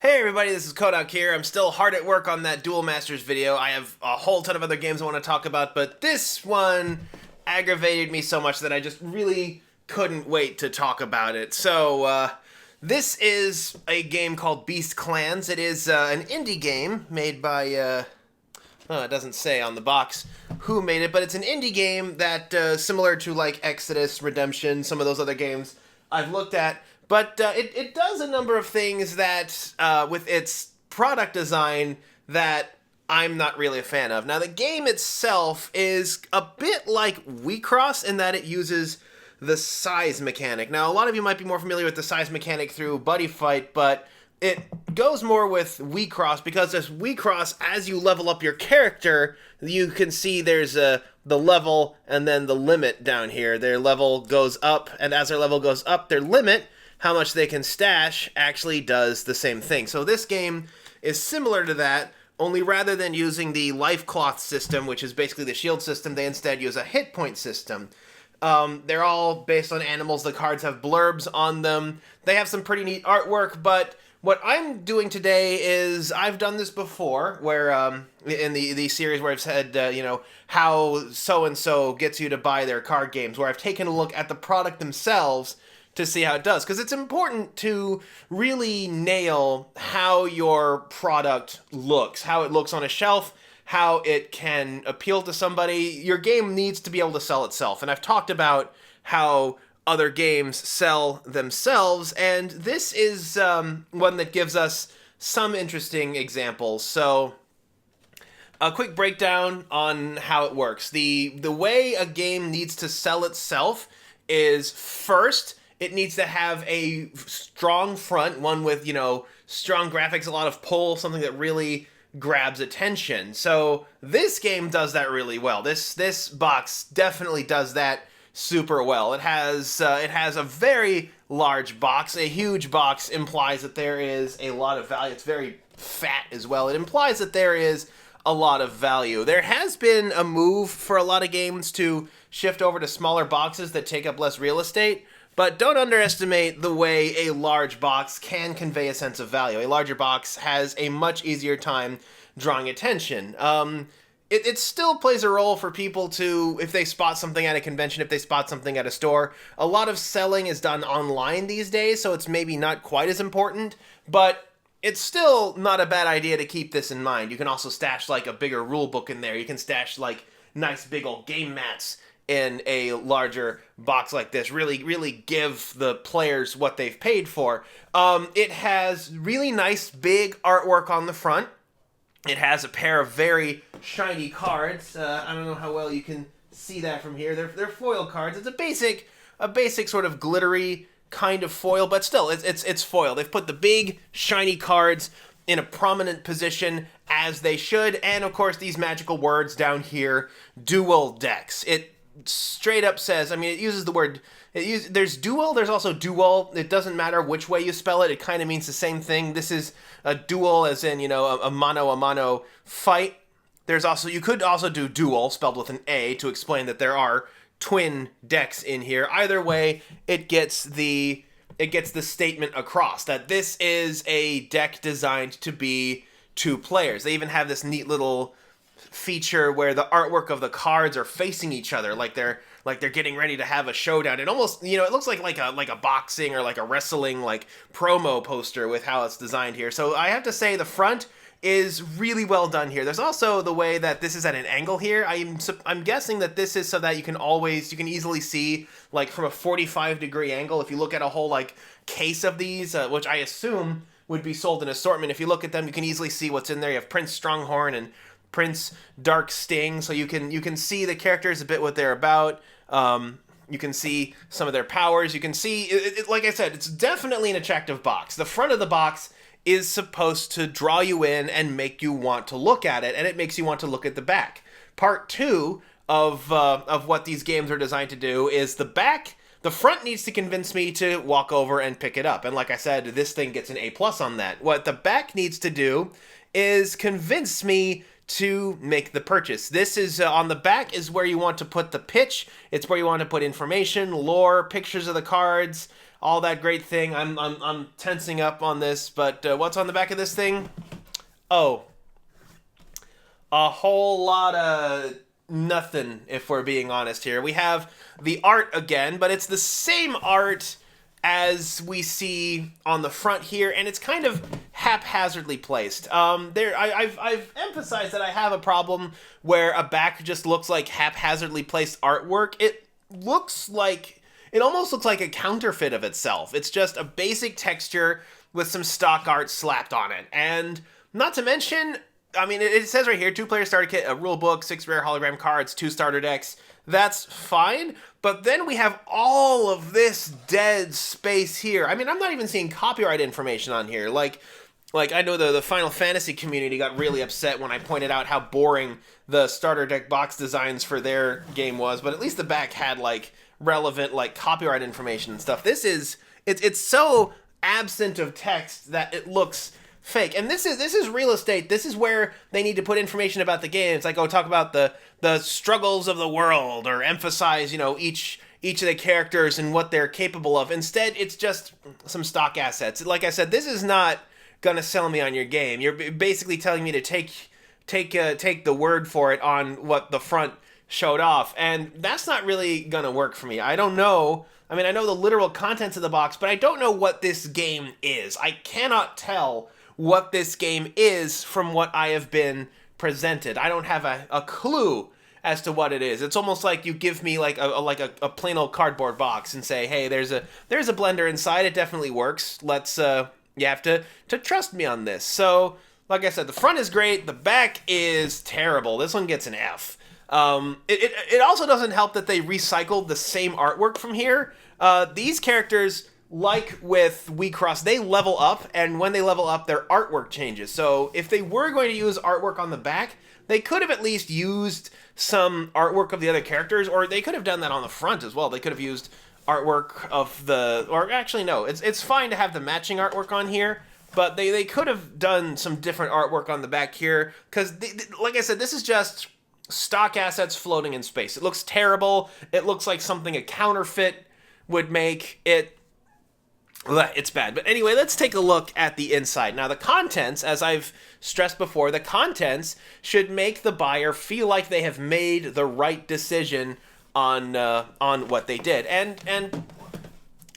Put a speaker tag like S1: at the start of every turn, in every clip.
S1: Hey everybody, this is Kodak here. I'm still hard at work on that Duel Masters video. I have a whole ton of other games I want to talk about, but this one aggravated me so much that I just really couldn't wait to talk about it. This is a game called Beast Clans. It is an indie game made by, it doesn't say on the box who made it, but it's an indie game that, similar to like Exodus, Redemption, some of those other games I've looked at, but it does a number of things that, with its product design, that I'm not really a fan of. Now, the game itself is a bit like WeCross in that it uses the size mechanic. Now, a lot of you might be more familiar with the size mechanic through Buddy Fight, but it goes more with WeCross because as WeCross, as you level up your character, you can see there's the level and then the limit down here. Their level goes up, and as their level goes up, their limit, how much they can stash, actually does the same thing. So this game is similar to that, only rather than using the life cloth system, which is basically the shield system, they instead use a hit point system. They're all based on animals. The cards have blurbs on them. They have some pretty neat artwork, but what I'm doing today is, I've done this before, where in the series where I've said, how so-and-so gets you to buy their card games, where I've taken a look at the product themselves to see how it does. Because it's important to really nail how your product looks, how it looks on a shelf, how it can appeal to somebody. Your game needs to be able to sell itself. And I've talked about how other games sell themselves, and this is one that gives us some interesting examples. So, a quick breakdown on how it works. The way a game needs to sell itself is, first, it needs to have a strong front, one with, strong graphics, a lot of pull, something that really grabs attention. So this game does that really well. This box definitely does that super well. It has a very large box. A huge box implies that there is a lot of value. It's very fat as well. It implies that there is a lot of value. There has been a move for a lot of games to shift over to smaller boxes that take up less real estate, but don't underestimate the way a large box can convey a sense of value. A larger box has a much easier time drawing attention. It still plays a role for people to, if they spot something at a convention, if they spot something at a store. A lot of selling is done online these days, so it's maybe not quite as important, but it's still not a bad idea to keep this in mind. You can also stash like a bigger rule book in there. You can stash like nice big old game mats in a larger box like this. Really give the players what they've paid for. It has really nice big artwork on the front. It has a pair of very shiny cards. I don't know how well you can see that from here. They're foil cards. It's a basic sort of glittery kind of foil, but still, it's foil. They've put the big shiny cards in a prominent position as they should, and of course these magical words down here, dual decks. It straight up says, it uses the word, there's duel, there's also duel. It doesn't matter which way you spell it, it kind of means the same thing. This is a duel as in, a mano fight. You could also do duel, spelled with an A, to explain that there are twin decks in here. Either way, it gets the statement across that this is a deck designed to be two players. They even have this neat little feature where the artwork of the cards are facing each other, like they're getting ready to have a showdown. It almost, it looks like a boxing or like a wrestling like promo poster with how it's designed here. So I have to say the front is really well done here. There's also the way that this is at an angle here. I'm guessing that this is so that you can easily see like from a 45-degree angle. If you look at a whole like case of these, which I assume would be sold in assortment, if you look at them, you can easily see what's in there. You have Prince Stronghorn and Prince Dark Sting, so you can see the characters a bit what they're about. You can see some of their powers. You can see, like I said, it's definitely an attractive box. The front of the box is supposed to draw you in and make you want to look at it, and it makes you want to look at the back. Part two of what these games are designed to do is the back. The front needs to convince me to walk over and pick it up, and like I said, this thing gets an A+ on that. What the back needs to do is convince me to make the purchase. This is on the back is where you want to put the pitch. It's where you want to put information, lore, pictures of the cards, all that great thing. I'm tensing up on this, but what's on the back of this thing? Oh, a whole lot of nothing, if we're being honest here. We have the art again, but it's the same art as we see on the front here, and it's kind of haphazardly placed. I've emphasized that I have a problem where a back just looks like haphazardly placed artwork. It almost looks like a counterfeit of itself. It's just a basic texture with some stock art slapped on it. And not to mention, I mean, it says right here, 2-player starter kit, a rule book, 6 rare hologram cards, 2 starter decks. That's fine, but then we have all of this dead space here. I mean, I'm not even seeing copyright information on here. Like I know the Final Fantasy community got really upset when I pointed out how boring the starter deck box designs for their game was, but at least the back had, like, relevant, like, copyright information and stuff. It's so absent of text that it looks fake. And this is real estate. This is where they need to put information about the game. It's like, oh, talk about the struggles of the world, or emphasize, each of the characters and what they're capable of. Instead, it's just some stock assets. Like I said, this is not gonna sell me on your game. You're basically telling me to take the word for it on what the front showed off, and that's not really gonna work for me. I don't know. I mean, I know the literal contents of the box, but I don't know what this game is. I cannot tell what this game is from what I have been presented. I don't have a clue as to what it is. It's almost like you give me like a plain old cardboard box and say, hey, there's a blender inside. It definitely works. Let's you have to trust me on this. So, like I said, the front is great. The back is terrible. This one gets an F. It also doesn't help that they recycled the same artwork from here. These characters, like with WeCross, they level up, and when they level up, their artwork changes. So if they were going to use artwork on the back, they could have at least used some artwork of the other characters, or they could have done that on the front as well. They could have used artwork of or actually no, it's fine to have the matching artwork on here, but they could have done some different artwork on the back here, because like I said, this is just stock assets floating in space. It looks terrible. It looks like something a counterfeit would make. It's bad. But anyway, let's take a look at the inside. Now, the contents, as I've stressed before, the contents should make the buyer feel like they have made the right decision on what they did. And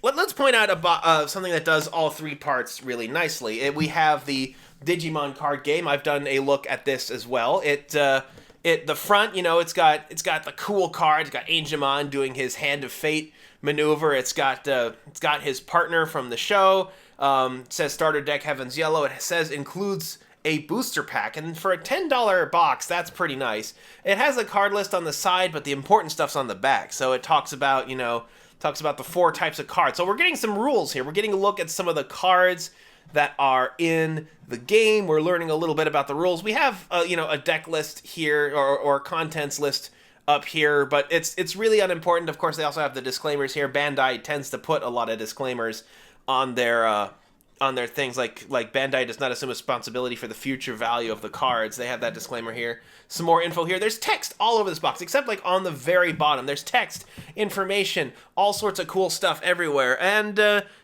S1: let's point out about something that does all 3 parts really nicely. We have the Digimon card game. I've done a look at this as well. The front, it's got the cool cards. It's got Angemon doing his Hand of Fate maneuver. It's got his partner from the show. It says starter deck Heaven's Yellow. It says includes a booster pack, and for a $10 box, that's pretty nice. It has a card list on the side, but the important stuff's on the back. So it talks about the 4 types of cards. So we're getting some rules here. We're getting a look at some of the cards that are in the game. We're learning a little bit about the rules. We have a deck list here, or contents list up here, but it's really unimportant. Of course, they also have the disclaimers here. Bandai tends to put a lot of disclaimers on their things, like Bandai does not assume responsibility for the future value of the cards. They have that disclaimer here. Some more info here. There's text all over this box, except like on the very bottom. There's text, information, all sorts of cool stuff everywhere. And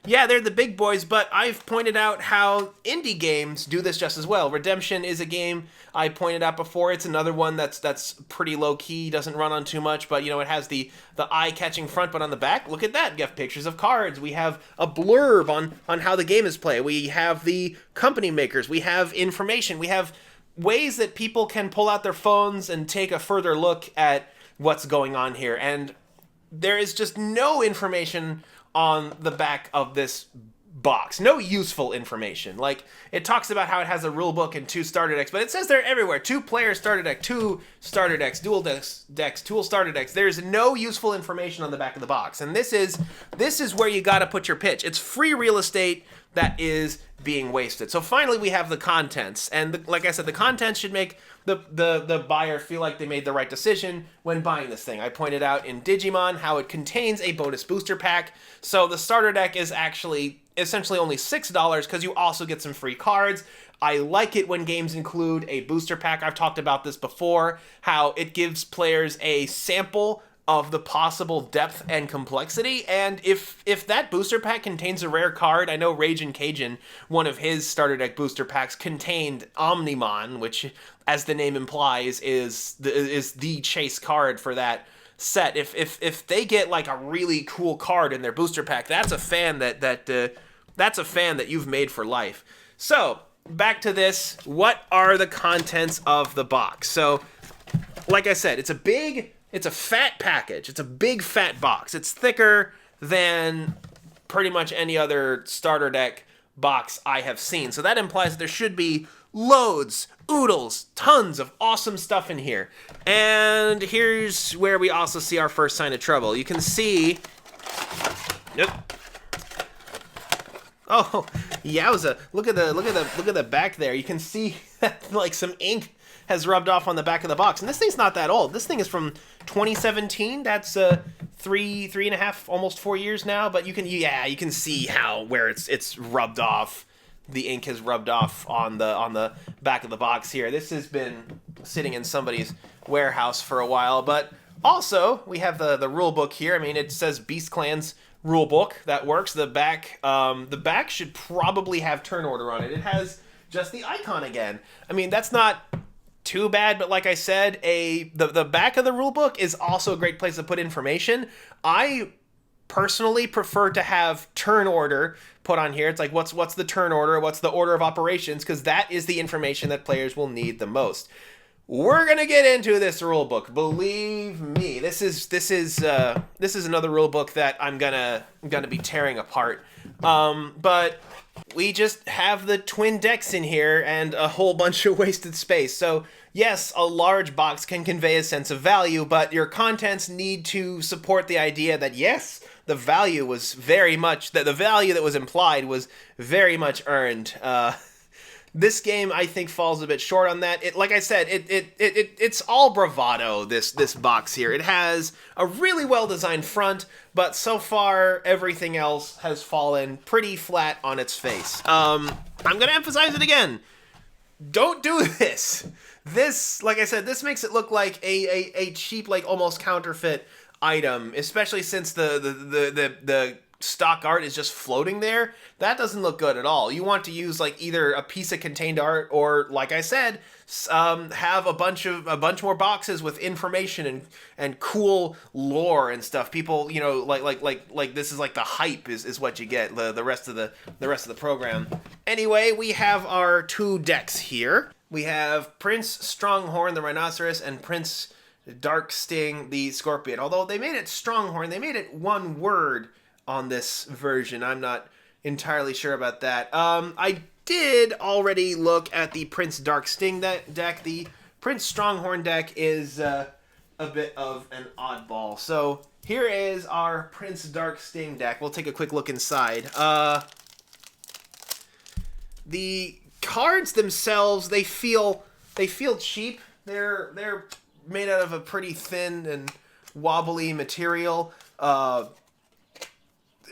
S1: yeah, they're the big boys, but I've pointed out how indie games do this just as well. Redemption is a game I pointed out before. It's another one that's pretty low key, doesn't run on too much, but it has the eye-catching front, but on the back, look at that. We have pictures of cards. We have a blurb on how the game is played. We have the company makers. We have information. We have ways that people can pull out their phones and take a further look at what's going on here. And there is just no information on the back of this box. No useful information. Like, it talks about how it has a rule book and 2 starter decks, but it says they're everywhere. 2-player starter deck, 2 starter decks, dual decks, dual starter decks. There's no useful information on the back of the box. And this is where you gotta put your pitch. It's free real estate that is being wasted. So finally we have the contents, and like I said, the contents should make the buyer feel like they made the right decision when buying this thing. I pointed out in Digimon how it contains a bonus booster pack, so the starter deck is actually essentially only $6 because you also get some free cards. I like it when games include a booster pack. I've talked about this before, how it gives players a sample of the possible depth and complexity. And if that booster pack contains a rare card, I know Ragin' Cajun, one of his starter deck booster packs, contained Omnimon, which, as the name implies, is the chase card for that set. If they get like a really cool card in their booster pack, that's a fan that's a fan that you've made for life. So back to this. What are the contents of the box? So, like I said, it's a fat package. It's a big fat box. It's thicker than pretty much any other starter deck box I have seen. So that implies that there should be loads, oodles, tons of awesome stuff in here. And here's where we also see our first sign of trouble. You can see... Nope. Oh, yowza. Look at the back there. You can see that like some ink has rubbed off on the back of the box. And this thing's not that old. This thing is from 2017. That's three and a half, almost 4 years now. But you can see where it's rubbed off. The ink has rubbed off on the back of the box here. This has been sitting in somebody's warehouse for a while. But also, we have the rule book here. I mean, it says Beast Clans rule book. That works. The back should probably have turn order on it. It has just the icon again. I mean, that's not too bad, but like I said, the back of the rulebook is also a great place to put information. I personally prefer to have turn order put on here. It's like, what's the turn order? What's the order of operations? Because that is the information that players will need the most. We're gonna get into this rulebook. Believe me, this is another rulebook that I'm gonna be tearing apart. But we just have the twin decks in here and a whole bunch of wasted space. So yes, a large box can convey a sense of value, but your contents need to support the idea that yes, the value was very much, that the value that was implied was very much earned. This game, I think, falls a bit short on that. Like I said, it's all bravado, this box here. It has a really well-designed front, but so far, everything else has fallen pretty flat on its face. I'm going to emphasize it again. Don't do this. This, like I said, this makes it look like a cheap, like, almost counterfeit item, especially since the stock art is just floating there. That doesn't look good at all. You want to use like either a piece of contained art or, like I said, have a bunch more boxes with information and cool lore and stuff. People, you know, like this is like the hype is what you get. The rest of the program. Anyway, we have our two decks here. We have Prince Stronghorn the Rhinoceros and Prince Darksting the Scorpion. Although they made it Stronghorn, they made it one word on this version. I'm not entirely sure about that. I did already look at the Prince Darksting deck. The Prince Stronghorn deck is a bit of an oddball. So here is our Prince Darksting deck. We'll take a quick look inside. The cards themselves, they feel cheap. They're made out of a pretty thin and wobbly material.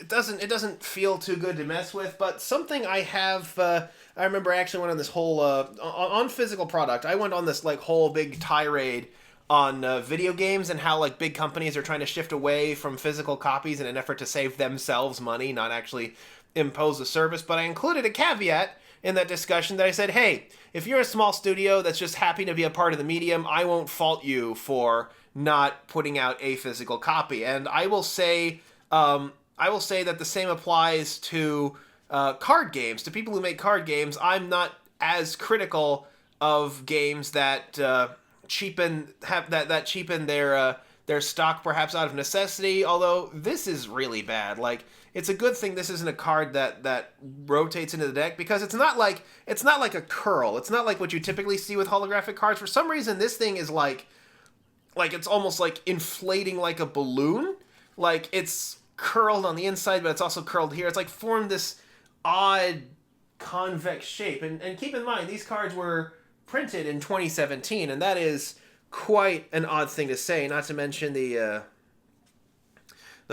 S1: It doesn't feel too good to mess with, but something I have, I remember I actually went on this whole, on physical product, I went on this like whole big tirade on video games and how like big companies are trying to shift away from physical copies in an effort to save themselves money, not actually impose a service. But I included a caveat in that discussion that I said, hey, if you're a small studio that's just happy to be a part of the medium, I won't fault you for not putting out a physical copy. And I will say that the same applies to card games. To people who make card games, I'm not as critical of games that cheapen their stock perhaps out of necessity. Although this is really bad. Like, it's a good thing this isn't a card that rotates into the deck, because it's not like a curl. It's not like what you typically see with holographic cards. For some reason, this thing is like it's almost like inflating like a balloon. Like, it's curled on the inside, but it's also curled here. It's like formed this odd convex shape. And keep in mind, these cards were printed in 2017, and that is quite an odd thing to say. Not to mention the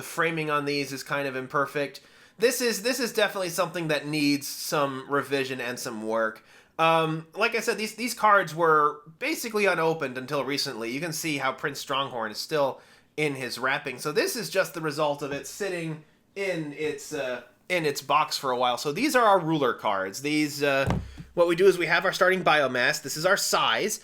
S1: framing on these is kind of imperfect. This is definitely something that needs some revision and some work. Like I said, these cards were basically unopened until recently. You can see how Prince Stronghorn is still in his wrapping. So this is just the result of it sitting in its box for a while. So these are our ruler cards. These what we do is we have our starting biomass. This is our size.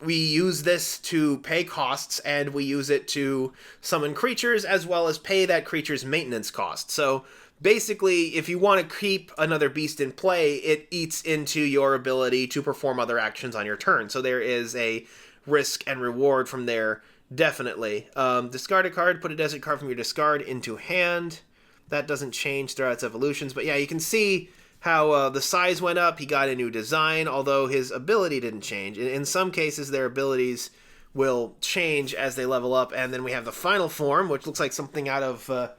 S1: We use this to pay costs, and we use it to summon creatures as well as pay that creature's maintenance cost. So basically, if you want to keep another beast in play, it eats into your ability to perform other actions on your turn. So there is a risk and reward from there, definitely. Discard a card, put a desert card from your discard into hand. That doesn't change throughout its evolutions, but yeah, you can see how the size went up. He got a new design, although his ability didn't change. In some cases, their abilities will change as they level up, and then we have the final form, which looks like something out of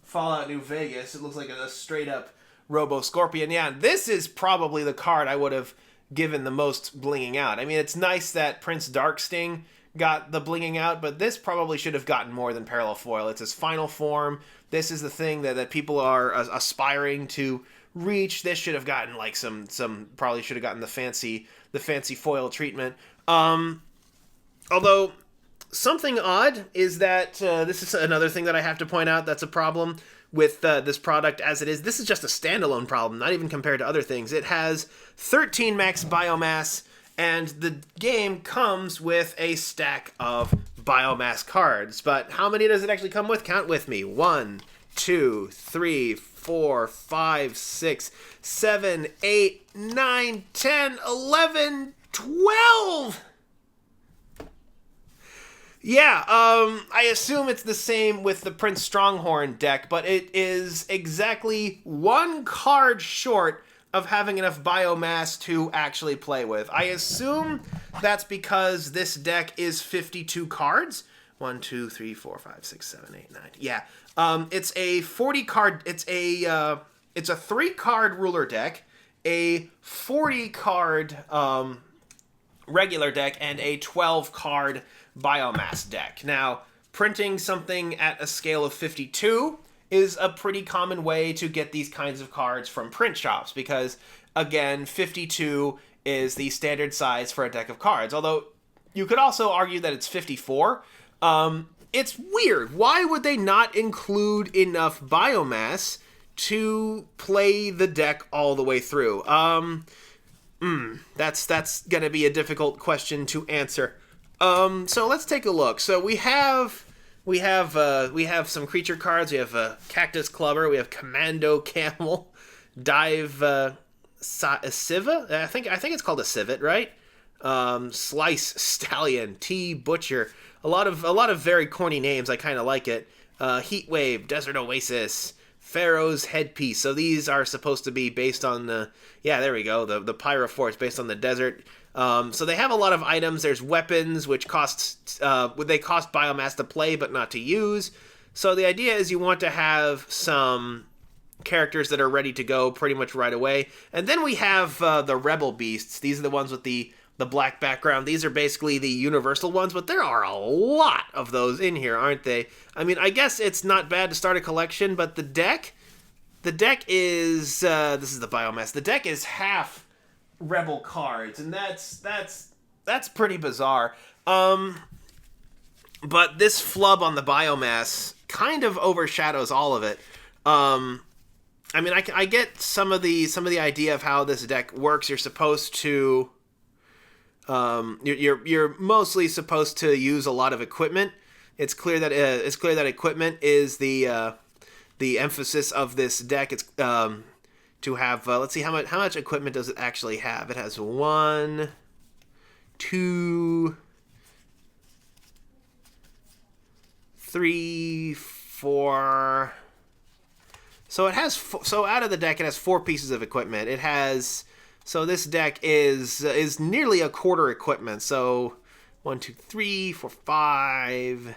S1: Fallout New Vegas. It looks like a straight-up Robo-Scorpion. Yeah, this is probably the card I would have given the most blinging out. I mean, it's nice that Prince Darksting got the blinging out, but this probably should have gotten more than Parallel Foil. It's his final form. This is the thing that people are aspiring to reach. This should have gotten like some probably should have gotten the fancy foil treatment. Although something odd is that this is another thing that I have to point out that's a problem with this product as it is. This is just a standalone problem, not even compared to other things. It has 13 max biomass, and the game comes with a stack of biomass cards. But how many does it actually come with? Count with me. 1, 2, 3, 4, 5, 6, 7, 8, 9, 10, 11, 12! Yeah, I assume it's the same with the Prince Stronghorn deck, but it is exactly one card short of having enough biomass to actually play with. I assume that's because this deck is 52 cards. 1, 2, 3, 4, 5, 6, 7, 8, 9. Yeah. It's a 40 card, it's a 3-card ruler deck, a 40 card regular deck, and a 12-card biomass deck. Now, printing something at a scale of 52 is a pretty common way to get these kinds of cards from print shops, because again, 52 is the standard size for a deck of cards. Although you could also argue that it's 54. It's weird. Why would they not include enough biomass to play the deck all the way through? That's gonna be a difficult question to answer. So let's take a look. So we have some creature cards. We have Cactus Clubber. We have Commando Camel, Dive Siva. I think it's called a Civet, right? Slice Stallion, T Butcher. A lot of very corny names. I kind of like it. Heat Wave, Desert Oasis, Pharaoh's Headpiece. So these are supposed to be based on the there we go. The Pyrophore based on the desert. So they have a lot of items. There's weapons, which cost biomass to play but not to use. So the idea is you want to have some characters that are ready to go pretty much right away. And then we have the Rebel Beasts. These are the ones with the black background. These are basically the universal ones, but there are a lot of those in here, aren't they? I mean, I guess it's not bad to start a collection, but the deck is this is the biomass. The deck is half Rebel cards, and that's pretty bizarre. But this flub on the biomass kind of overshadows all of it. I mean, I get some of the idea of how this deck works. You're supposed to you're mostly supposed to use a lot of equipment. It's clear that equipment is the emphasis of this deck. It's to have let's see how much equipment does it actually have. It has 1, 2, 3, 4. So it has so out of the deck it has 4 pieces of equipment. It has this deck is nearly a quarter equipment. So 1, 2, 3, 4, 5,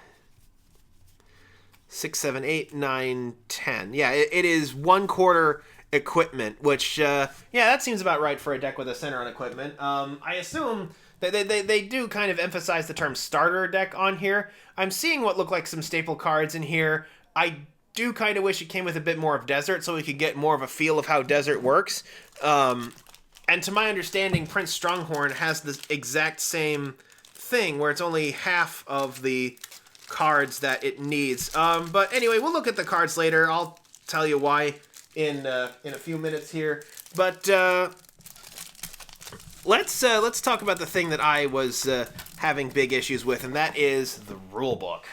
S1: 6, 7, 8, 9, 10. Yeah, it is 1/4 equipment, which that seems about right for a deck with a center on equipment. I assume that they do kind of emphasize the term starter deck on here. I'm seeing what look like some staple cards in here. I do kind of wish it came with a bit more of desert so we could get more of a feel of how desert works. And to my understanding, Prince Stronghorn has the exact same thing where it's only half of the cards that it needs. But anyway, we'll look at the cards later. I'll tell you why in a few minutes here. But let's talk about the thing that I was having big issues with, and that is the rulebook.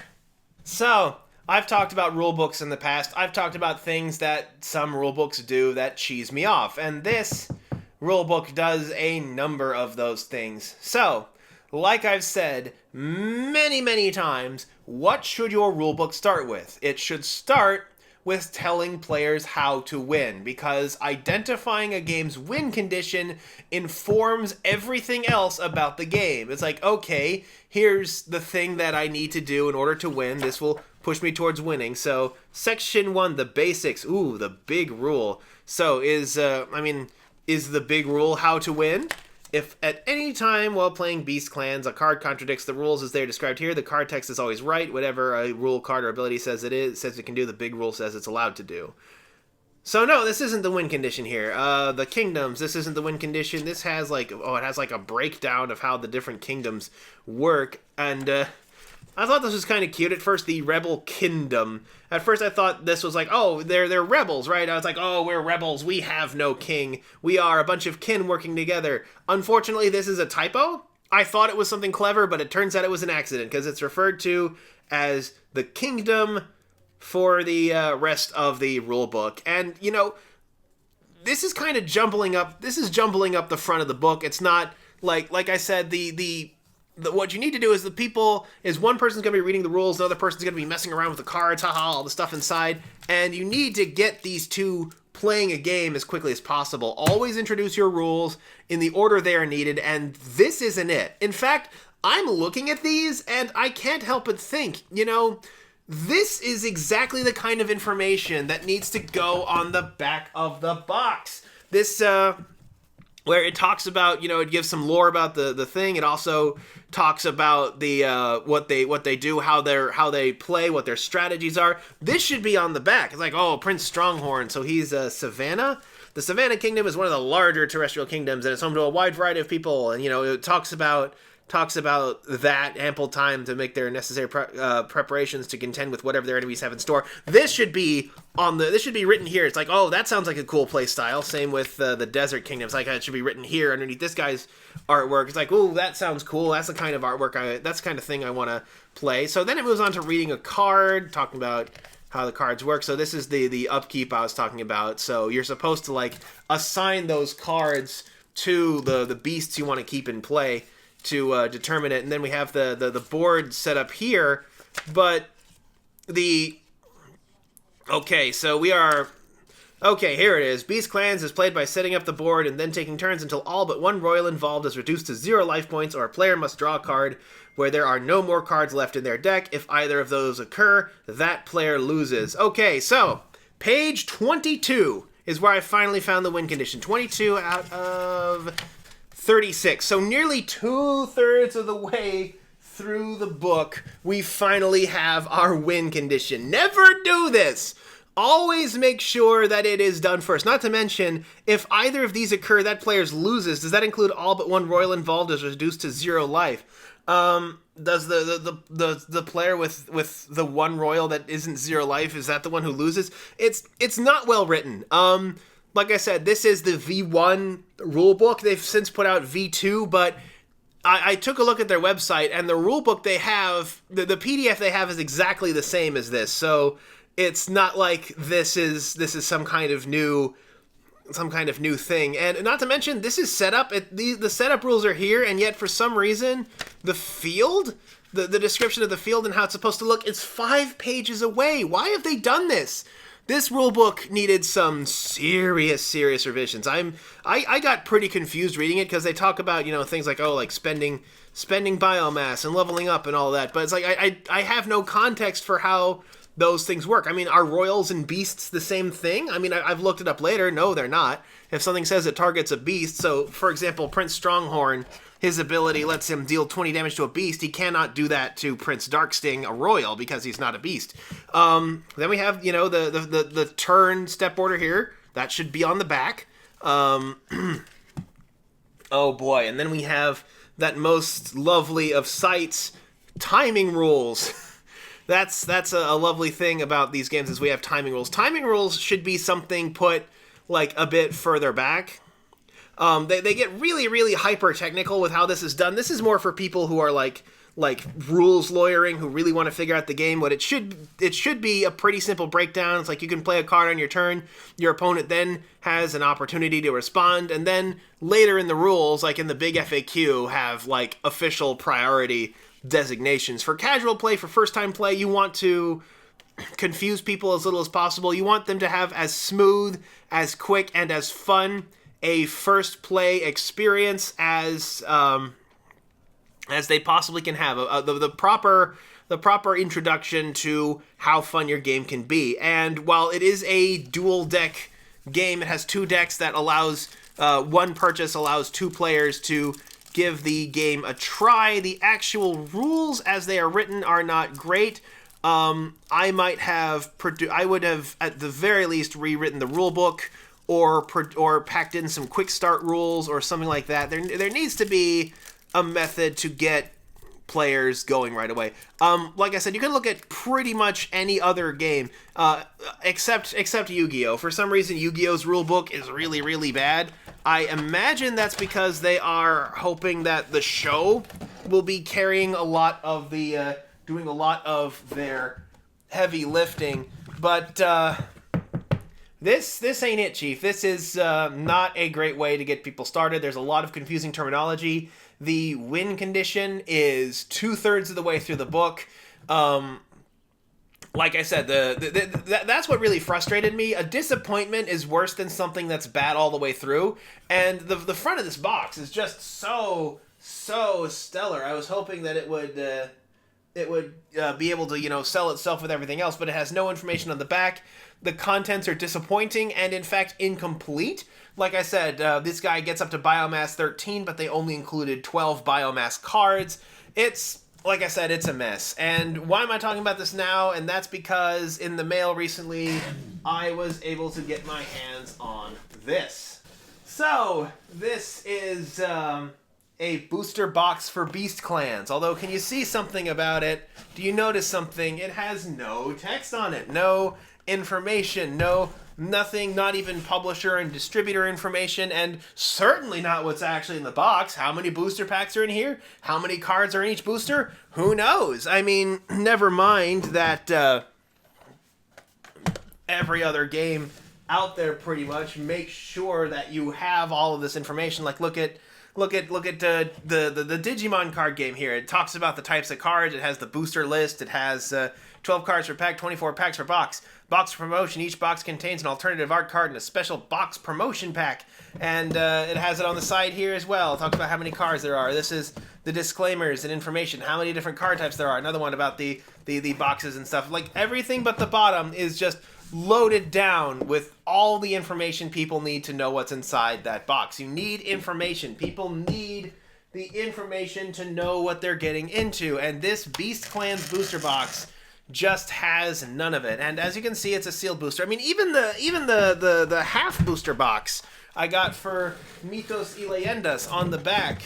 S1: So I've talked about rulebooks in the past. I've talked about things that some rulebooks do that cheese me off, and this rulebook does a number of those things. So, like I've said many, many times, what should your rulebook start with? It should start with telling players how to win, because identifying a game's win condition informs everything else about the game. It's like, okay, here's the thing that I need to do in order to win. This will push me towards winning. So, Section 1, the basics. Ooh, the big rule. So, is the big rule how to win? If at any time while playing Beast Clans a card contradicts the rules as they're described here, the card text is always right. Whatever a rule, card, or ability says it can do, the big rule says it's allowed to do. So no, this isn't the win condition here. The kingdoms, this isn't the win condition. This has like, it has like a breakdown of how the different kingdoms work. And I thought this was kind of cute. At first, the rebel kingdom. At first, I thought this was like, oh, they're rebels, right? I was like, oh, we're rebels. We have no king. We are a bunch of kin working together. Unfortunately, this is a typo. I thought it was something clever, but it turns out it was an accident because it's referred to as the kingdom for the rest of the rule book. And, you know, this is kind of jumbling up. This is jumbling up the front of the book. It's not like I said, what you need to do is one person's going to be reading the rules, the other person's going to be messing around with the cards, all the stuff inside, and you need to get these two playing a game as quickly as possible. Always introduce your rules in the order they are needed, and this isn't it. In fact, I'm looking at these, and I can't help but think, you know, this is exactly the kind of information that needs to go on the back of the box. This, where it talks about, you know, it gives some lore about the thing. It also talks about the what they do, how they play, what their strategies are. This should be on the back. It's like, oh, Prince Stronghorn, so he's Savannah. The Savannah Kingdom is one of the larger terrestrial kingdoms, and it's home to a wide variety of people. And you know, it talks about that ample time to make their necessary preparations to contend with whatever their enemies have in store. This should be written here. It's like, oh, that sounds like a cool play style. Same with the Desert Kingdoms. Like, it should be written here underneath this guy's artwork. It's like, oh, that sounds cool. That's the kind of artwork that's the kind of thing I want to play. So then it moves on to reading a card, talking about how the cards work. So this is the upkeep I was talking about. So you're supposed to like assign those cards to the beasts you want to keep in play to determine it. And then we have the board set up here, but here it is. Beast Clans is played by setting up the board and then taking turns until all but one royal involved is reduced to 0 life points, or a player must draw a card where there are no more cards left in their deck. If either of those occur, that player loses. Okay, so page 22 is where I finally found the win condition. 22 out of 36. So nearly 2/3 of the way through the book, we finally have our win condition. Never do this! Always make sure that it is done first. Not to mention, if either of these occur, that player loses. Does that include all but one royal involved is reduced to 0 life? Does the player with the one royal that isn't 0 life, is that the one who loses? It's not well written. Like I said, this is the V1 rulebook. They've since put out V2, but I took a look at their website, and the rulebook they have, the PDF they have is exactly the same as this. So it's not like this is some kind of new thing. And not to mention, this is set up. The setup rules are here, and yet for some reason, the field, the description of the field and how it's supposed to look, is 5 pages away. Why have they done this? This rulebook needed some serious revisions. I got pretty confused reading it because they talk about, you know, things like, oh, like spending biomass and leveling up and all that. But it's like I have no context for how those things work. I mean, are royals and beasts the same thing? I mean, I've looked it up later. No, they're not. If something says it targets a beast, so for example, Prince Stronghorn, his ability lets him deal 20 damage to a beast. He cannot do that to Prince Darksting, a royal, because he's not a beast. Then we have, you know, the turn step order here. That should be on the back. Oh boy, and then we have that most lovely of sights, timing rules. That's a lovely thing about these games is we have timing rules. Timing rules should be something put like a bit further back. They get really, really hyper technical with how this is done. This is more for people who are like rules lawyering, who really want to figure out the game. What it should be a pretty simple breakdown. It's like you can play a card on your turn, your opponent then has an opportunity to respond, and then later in the rules, like in the big FAQ, have like official priority designations. For casual play, for first time play, you want to confuse people as little as possible. You want them to have as smooth, as quick, and as fun a first play experience as they possibly can have. The proper introduction to how fun your game can be. And while it is a dual deck game, it has 2 decks that allows one purchase allows 2 players to give the game a try. The actual rules as they are written are not great. I would have at the very least rewritten the rulebook or packed in some quick start rules or something like that. There needs to be a method to get players going right away. Like I said, you can look at pretty much any other game, except Yu-Gi-Oh! For some reason, Yu-Gi-Oh's rulebook is really, really bad. I imagine that's because they are hoping that the show will be carrying a lot of the, doing a lot of their heavy lifting, but This ain't it, Chief. This is not a great way to get people started. There's a lot of confusing terminology. The win condition is 2/3 of the way through the book. Like I said, that's what really frustrated me. A disappointment is worse than something that's bad all the way through. And the front of this box is just so stellar. I was hoping that it would be able to, sell itself with everything else, but it has no information on the back. The contents are disappointing and, in fact, incomplete. Like I said, this guy gets up to Biomass 13, but they only included 12 Biomass cards. Like I said, it's a mess. And why am I talking about this now? And that's because in the mail recently, I was able to get my hands on this. So, this is a booster box for Beast Clans. Although, can you see something about it? Do you notice something? It has no text on it. No information. Nothing, not even publisher and distributor information, and certainly not what's actually in the box. How many booster packs are in here? How many cards are in each booster? Who knows? I mean, never mind that every other game out there pretty much makes sure that you have all of this information. Like, look at the Digimon card game here. It talks about the types of cards. It has the booster list. It has 12 cards per pack, 24 packs per box. Box promotion. Each box contains an alternative art card and a special box promotion pack. And it has it on the side here as well. It talks about how many cards there are. This is the disclaimers and information. How many different card types there are. Another one about the boxes and stuff. Like, everything but the bottom is just loaded down with all the information people need to know what's inside that box. You need information. People need the information to know what they're getting into. And this Beast Clans booster box just has none of it. And as you can see, it's a sealed booster. I mean, even the half booster box I got for Mitos y Leyendas on the back,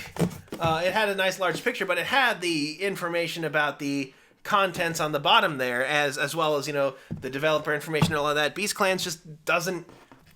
S1: it had a nice large picture, but it had the information about the contents on the bottom there, as well as, the developer information and all of that. Beast Clans just doesn't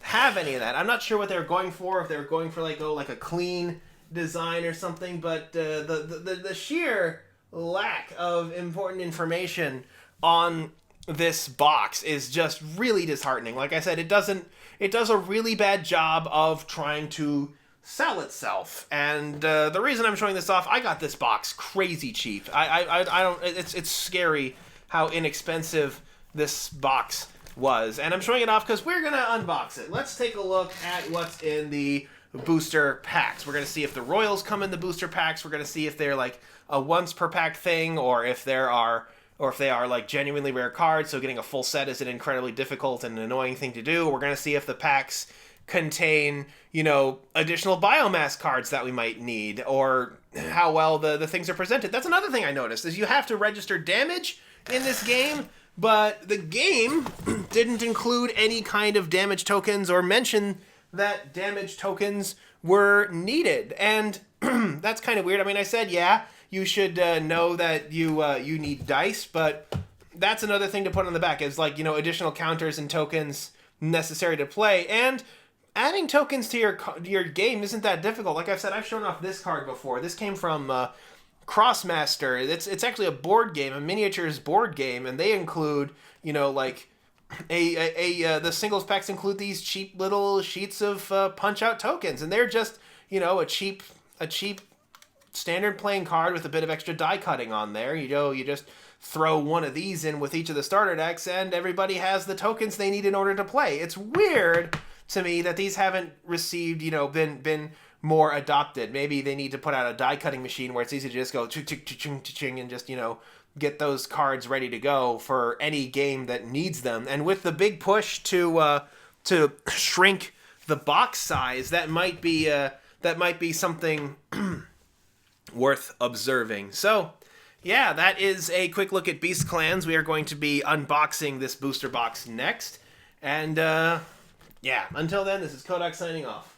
S1: have any of that. I'm not sure what they were going for, if they were going for like a clean design or something, but the sheer lack of important information on this box is just really disheartening. Like I said, it does a really bad job of trying to sell itself. And the reason I'm showing this off, I got this box crazy cheap. I don't. It's scary how inexpensive this box was. And I'm showing it off because we're gonna unbox it. Let's take a look at what's in the booster packs. We're gonna see if the Royals come in the booster packs. We're gonna see if they're like a once per pack thing, or if they are like genuinely rare cards, so getting a full set is an incredibly difficult and annoying thing to do. We're going to see if the packs contain, additional biomass cards that we might need, or how well the things are presented. That's another thing I noticed, is you have to register damage in this game, but the game didn't include any kind of damage tokens or mention that damage tokens were needed. And that's kind of weird. I mean, I said, yeah, you should know that you need dice, but that's another thing to put on the back is like, additional counters and tokens necessary to play. And adding tokens to your game isn't that difficult. Like I've said, I've shown off this card before. This came from Crossmaster. It's actually a board game, a miniatures board game, and they include, like the singles packs include these cheap little sheets of punch out tokens, and they're just, a cheap standard playing card with a bit of extra die cutting on there. You just throw one of these in with each of the starter decks, and everybody has the tokens they need in order to play. It's weird to me that these haven't received, been more adopted. Maybe they need to put out a die cutting machine where it's easy to just go ching and just, get those cards ready to go for any game that needs them. And with the big push to shrink the box size, that might be something worth observing. So, yeah, that is a quick look at Beast Clans. We are going to be unboxing this booster box next. And, yeah, until then, this is Kodak signing off.